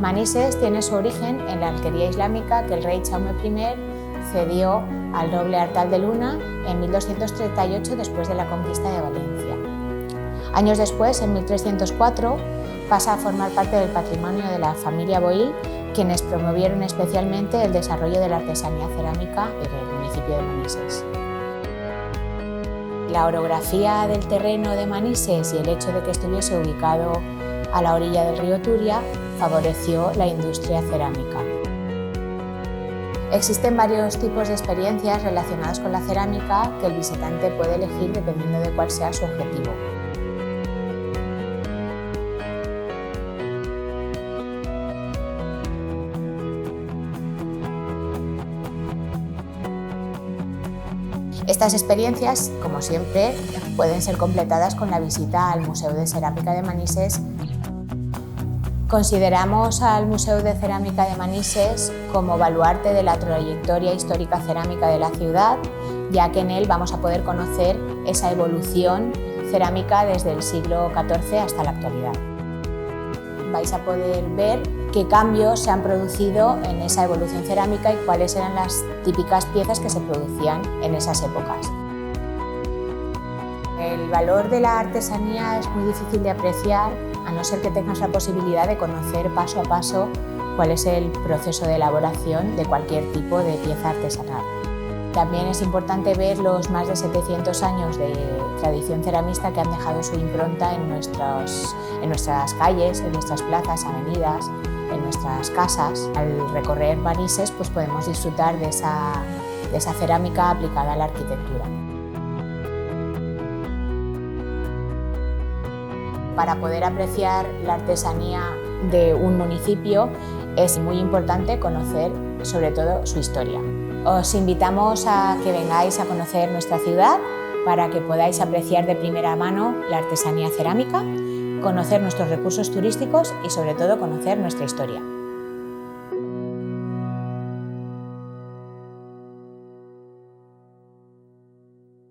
Manises tiene su origen en la alquería islámica que el rey Jaume I cedió al noble Artal de Luna en 1238 después de la conquista de Valencia. Años después, en 1304, pasa a formar parte del patrimonio de la familia Bohill, quienes promovieron especialmente el desarrollo de la artesanía cerámica en el municipio de Manises. La orografía del terreno de Manises y el hecho de que estuviese ubicado a la orilla del río Turia favoreció la industria cerámica. Existen varios tipos de experiencias relacionadas con la cerámica que el visitante puede elegir dependiendo de cuál sea su objetivo. Estas experiencias, como siempre, pueden ser completadas con la visita al Museo de Cerámica de Manises. Consideramos al Museo de Cerámica de Manises como baluarte de la trayectoria histórica cerámica de la ciudad, ya que en él vamos a poder conocer esa evolución cerámica desde el siglo XIV hasta la actualidad. Vais a poder ver qué cambios se han producido en esa evolución cerámica y cuáles eran las típicas piezas que se producían en esas épocas. El valor de la artesanía es muy difícil de apreciar a no ser que tengas la posibilidad de conocer paso a paso cuál es el proceso de elaboración de cualquier tipo de pieza artesanal. También es importante ver los más de 700 años de tradición ceramista que han dejado su impronta en nuestras calles, en nuestras plazas, avenidas, en nuestras casas. Al recorrer Manises pues podemos disfrutar de esa cerámica aplicada a la arquitectura. Para poder apreciar la artesanía de un municipio es muy importante conocer sobre todo su historia. Os invitamos a que vengáis a conocer nuestra ciudad para que podáis apreciar de primera mano la artesanía cerámica, conocer nuestros recursos turísticos y sobre todo conocer nuestra historia.